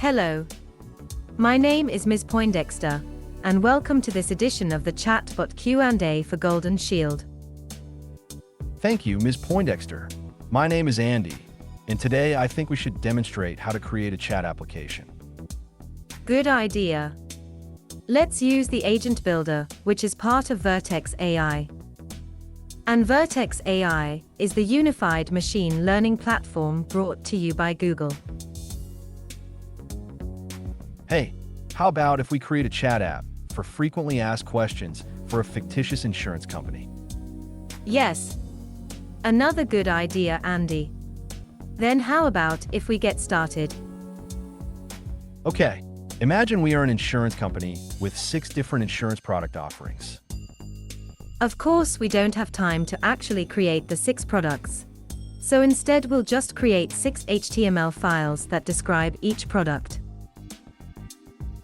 Hello. My name is Ms. Poindexter, and welcome to this edition of the Chatbot Q&A for Golden Shield. Thank you, Ms. Poindexter. My name is Andy, and today I think we should demonstrate how to create a chat application. Good idea. Let's use the Agent Builder, which is part of Vertex AI. And Vertex AI is the unified machine learning platform brought to you by Google. Hey, how about if we create a chat app for frequently asked questions for a fictitious insurance company? Yes. Another good idea, Andy. Then how about if we get started? Okay, imagine we are an insurance company with 6 different insurance product offerings. Of course, we don't have time to actually create the 6 products. So instead we'll just create 6 HTML files that describe each product.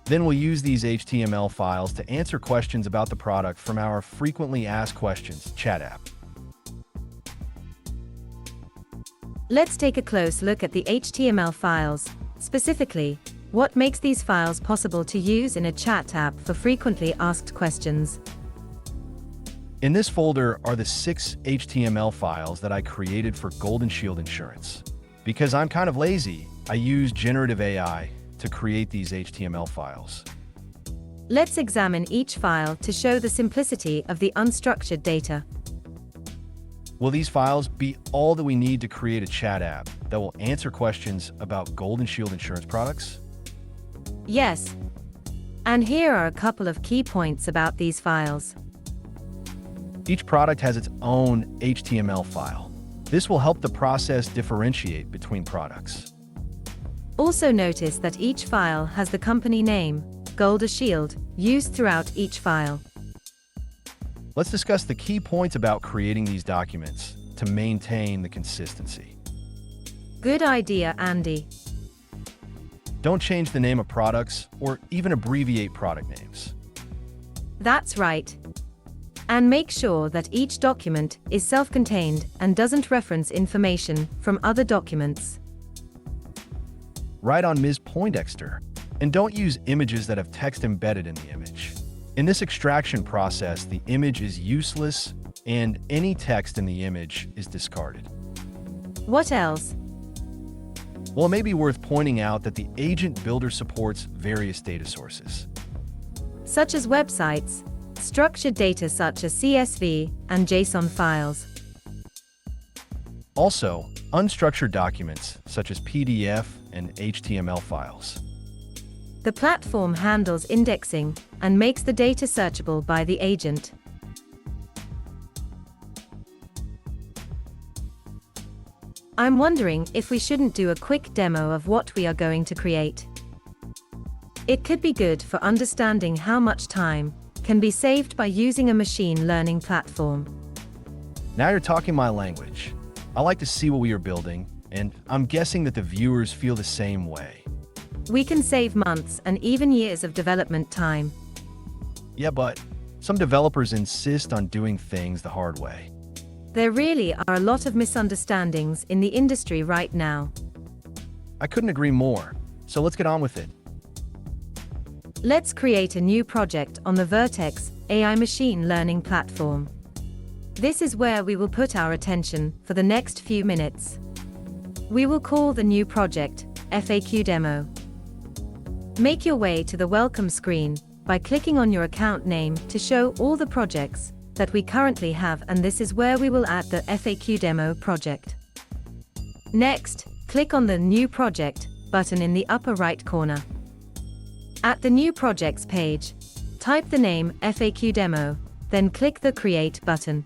Then we'll use these HTML files to answer questions about the product from our frequently asked questions chat app. Let's take a close look at the HTML files. Specifically, what makes these files possible to use in a chat app for frequently asked questions? In this folder are the 6 HTML files that I created for Golden Shield Insurance. Because I'm kind of lazy, I use generative AI to create these HTML files. Let's examine each file to show the simplicity of the unstructured data. Will these files be all that we need to create a chat app that will answer questions about Golden Shield Insurance products? Yes. And here are a couple of key points about these files. Each product has its own HTML file. This will help the process differentiate between products. Also notice that each file has the company name, Golden Shield, used throughout each file. Let's discuss the key points about creating these documents to maintain the consistency. Good idea, Andy. Don't change the name of products or even abbreviate product names. That's right. And make sure that each document is self-contained and doesn't reference information from other documents. Right on, Ms. Poindexter. And don't use images that have text embedded in the image. In this extraction process, the image is useless and any text in the image is discarded. What else? Well, it may be worth pointing out that the Agent Builder supports various data sources, such as websites, structured data such as CSV and JSON files. Also, unstructured documents such as PDF and HTML files. The platform handles indexing and makes the data searchable by the agent. I'm wondering if we shouldn't do a quick demo of what we are going to create. It could be good for understanding how much time can be saved by using a machine learning platform. Now you're talking my language. I like to see what we are building, and I'm guessing that the viewers feel the same way. We can save months and even years of development time. Yeah, but some developers insist on doing things the hard way. There really are a lot of misunderstandings in the industry right now. I couldn't agree more, so let's get on with it. Let's create a new project on the Vertex AI machine learning platform. This is where we will put our attention for the next few minutes. We will call the new project FAQ Demo. Make your way to the welcome screen by clicking on your account name to show all the projects that we currently have, and this is where we will add the FAQ Demo project. Next, click on the New Project button in the upper right corner. At the New Projects page, type the name FAQ Demo, then click the Create button.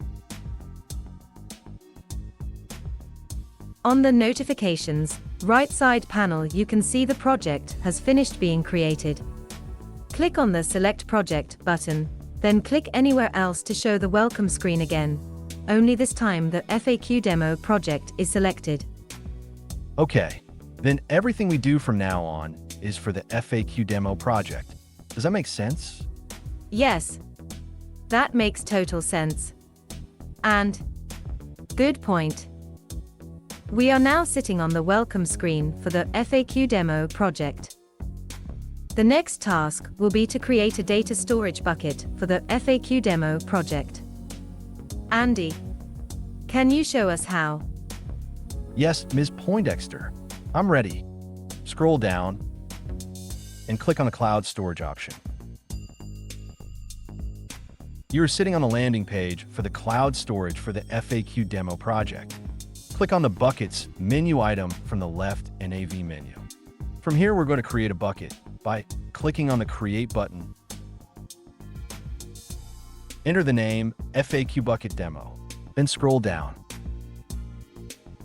On the notifications right side panel, you can see the project has finished being created. Click on the Select Project button, then click anywhere else to show the welcome screen again. Only this time the FAQ Demo project is selected. Okay, then everything we do from now on is for the FAQ Demo project. Does that make sense? Yes. That makes total sense. And good point. We are now sitting on the welcome screen for the FAQ Demo project. The next task will be to create a data storage bucket for the FAQ demo project. Andy, can you show us how? Yes, Ms. Poindexter. I'm ready. Scroll down and click on the cloud storage option. You are sitting on the landing page for the cloud storage for the FAQ demo project. Click on the Buckets menu item from the left and AV menu. From here, we're going to create a bucket by clicking on the Create button. Enter the name FAQ Bucket Demo, then scroll down.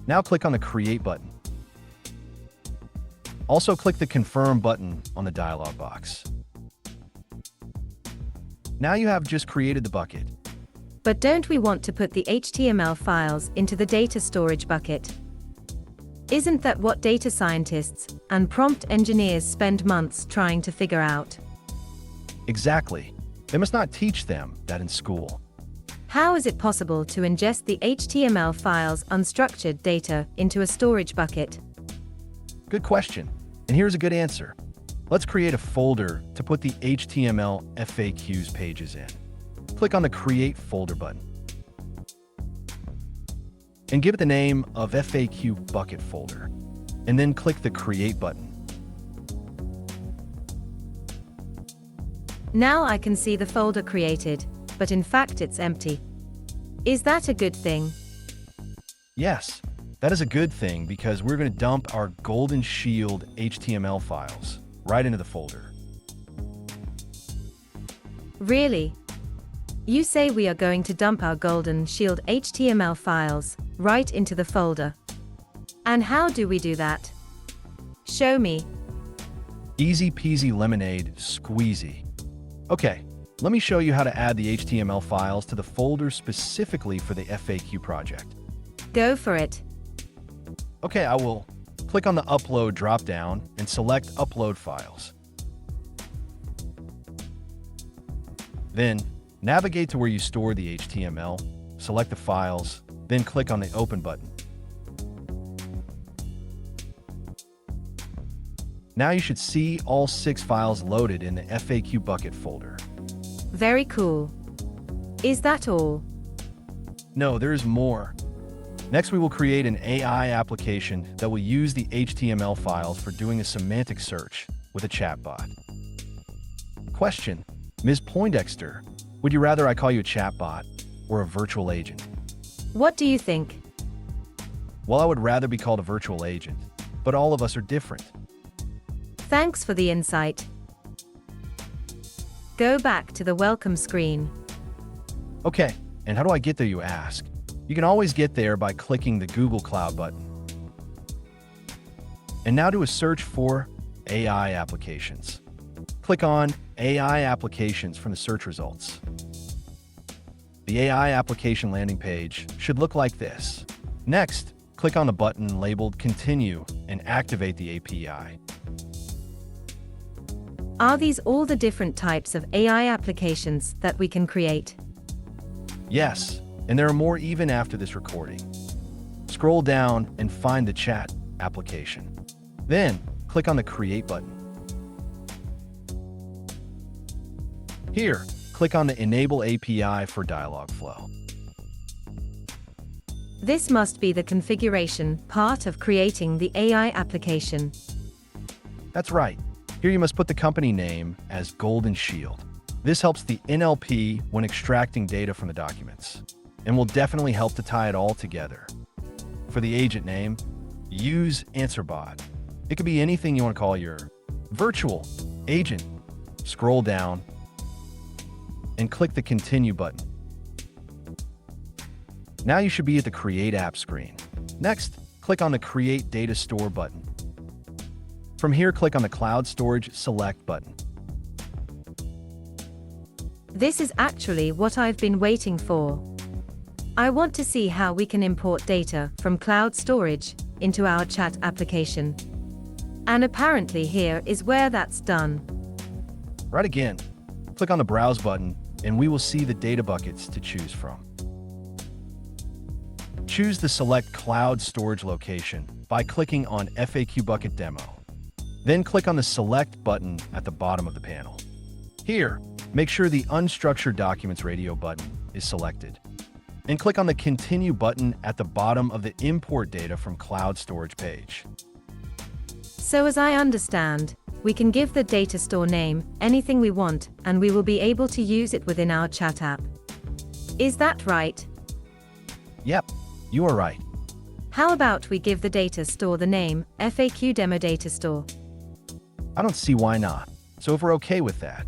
Now click on the Create button. Also click the Confirm button on the dialog box. Now you have just created the bucket. But don't we want to put the HTML files into the data storage bucket? Isn't that what data scientists and prompt engineers spend months trying to figure out? Exactly. They must not teach them that in school. How is it possible to ingest the HTML files' unstructured data into a storage bucket? Good question. And here's a good answer. Let's create a folder to put the HTML FAQs pages in. Click on the Create Folder button and give it the name of FAQ Bucket Folder, and then click the Create button. Now I can see the folder created, but in fact it's empty. Is that a good thing? Yes, that is a good thing because we're going to dump our Golden Shield HTML files right into the folder. Really? You say we are going to dump our Golden Shield HTML files right into the folder. And how do we do that? Show me. Easy peasy lemonade squeezy. Okay, let me show you how to add the HTML files to the folder specifically for the FAQ project. Go for it. Okay, I will click on the Upload dropdown and select Upload Files. Then, navigate to where you store the HTML, select the files, then click on the Open button. Now you should see all 6 files loaded in the FAQ bucket folder. Very cool. Is that all? No, there is more. Next, we will create an AI application that will use the HTML files for doing a semantic search with a chatbot. Question: Ms. Poindexter, would you rather I call you a chatbot or a virtual agent? What do you think? Well, I would rather be called a virtual agent, but all of us are different. Thanks for the insight. Go back to the welcome screen. Okay, and how do I get there, you ask? You can always get there by clicking the Google Cloud button. And now do a search for AI applications. Click on AI applications from the search results. The AI application landing page should look like this. Next, click on the button labeled Continue and activate the API. Are these all the different types of AI applications that we can create? Yes, and there are more even after this recording. Scroll down and find the chat application. Then, click on the Create button. Here, click on the Enable API for DialogFlow. This must be the configuration part of creating the AI application. That's right. Here you must put the company name as Golden Shield. This helps the NLP when extracting data from the documents, and will definitely help to tie it all together. For the agent name, use AnswerBot. It could be anything you want to call your virtual agent. Scroll down and click the Continue button. Now you should be at the Create App screen. Next, click on the Create Data Store button. From here, click on the Cloud Storage Select button. This is actually what I've been waiting for. I want to see how we can import data from cloud storage into our chat application. And apparently here is where that's done. Right again. Click on the Browse button and we will see the data buckets to choose from. Choose the Select Cloud Storage location by clicking on FAQ Bucket Demo. Then click on the Select button at the bottom of the panel. Here, make sure the Unstructured Documents Radio button is selected. And click on the Continue button at the bottom of the Import Data from Cloud Storage page. So as I understand, we can give the data store name anything we want, and we will be able to use it within our chat app. Is that right? Yep, you are right. How about we give the data store the name FAQ Demo Data Store? I don't see why not. So if we're okay with that,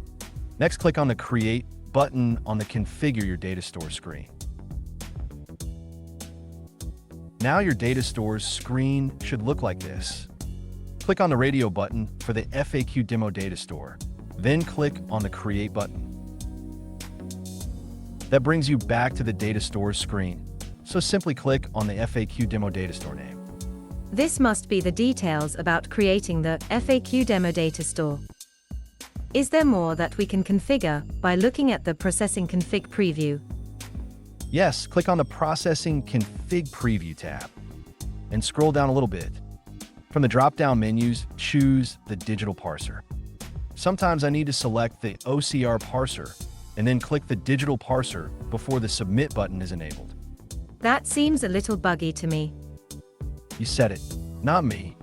next click on the Create button on the Configure Your Data Store screen. Now your data store's screen should look like this. Click on the Radio button for the FAQ Demo Data Store, then click on the Create button. That brings you back to the data store's screen, so simply click on the FAQ Demo Data Store name. This must be the details about creating the FAQ Demo Data Store. Is there more that we can configure by looking at the Processing Config preview? Yes, click on the Processing Config Preview tab and scroll down a little bit. From the drop-down menus, choose the Digital Parser. Sometimes I need to select the OCR parser and then click the Digital Parser before the Submit button is enabled. That seems a little buggy to me. You said it, not me.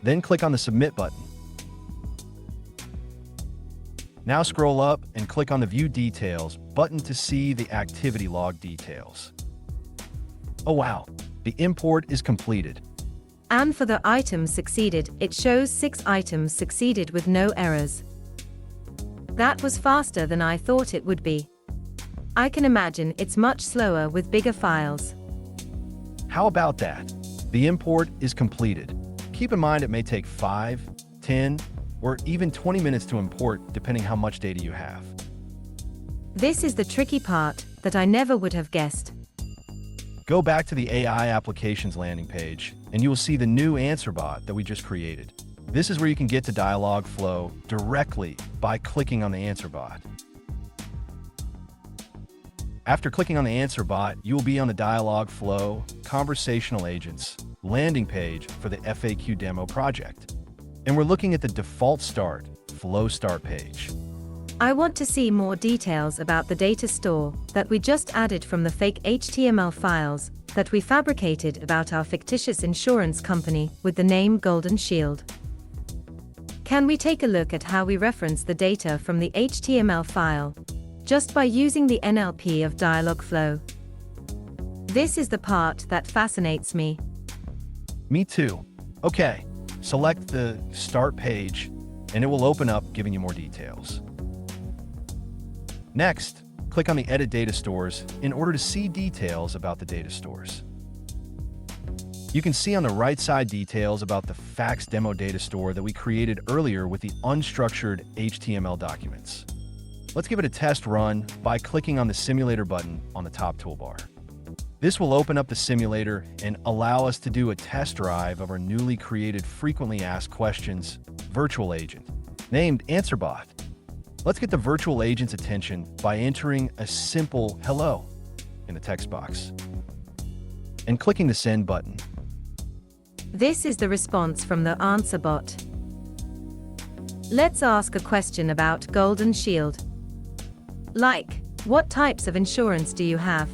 Then click on the Submit button. Now scroll up and click on the View Details button to see the activity log details. Oh wow, the import is completed. And for the items succeeded, it shows 6 items succeeded with no errors. That was faster than I thought it would be. I can imagine it's much slower with bigger files. How about that? The import is completed. Keep in mind it may take 5, 10, or even 20 minutes to import depending how much data you have. This is the tricky part that I never would have guessed. Go back to the AI Applications landing page and you will see the new answer bot that we just created. This is where you can get to DialogFlow directly by clicking on the answer bot. After clicking on the answer bot, you will be on the DialogFlow Conversational Agents landing page for the FAQ demo project. And we're looking at the default Flow Start page. I want to see more details about the data store that we just added from the fake HTML files that we fabricated about our fictitious insurance company with the name Golden Shield. Can we take a look at how we reference the data from the HTML file just by using the NLP of DialogFlow? This is the part that fascinates me. Me too. Okay, select the Start page and it will open up giving you more details. Next, click on the Edit Data Stores in order to see details about the data stores. You can see on the right side details about the Fax Demo Data Store that we created earlier with the unstructured HTML documents. Let's give it a test run by clicking on the Simulator button on the top toolbar. This will open up the simulator and allow us to do a test drive of our newly created Frequently Asked Questions virtual agent, named AnswerBot. Let's get the virtual agent's attention by entering a simple hello in the text box and clicking the Send button. This is the response from the AnswerBot. Let's ask a question about Golden Shield. Like, what types of insurance do you have?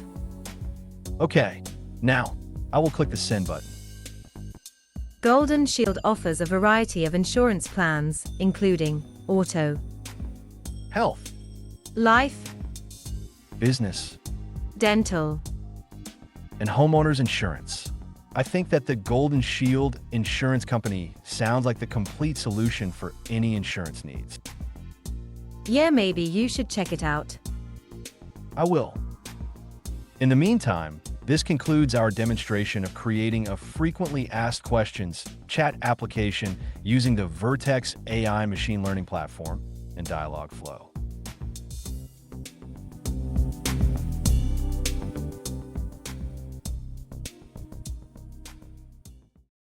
Okay, now I will click the Send button. Golden Shield offers a variety of insurance plans, including auto, Health, life, business, dental, and homeowners insurance. I think that the Golden Shield Insurance Company sounds like the complete solution for any insurance needs. Yeah, maybe you should check it out. I will. In the meantime, this concludes our demonstration of creating a frequently asked questions chat application using the Vertex AI machine learning platform and DialogFlow.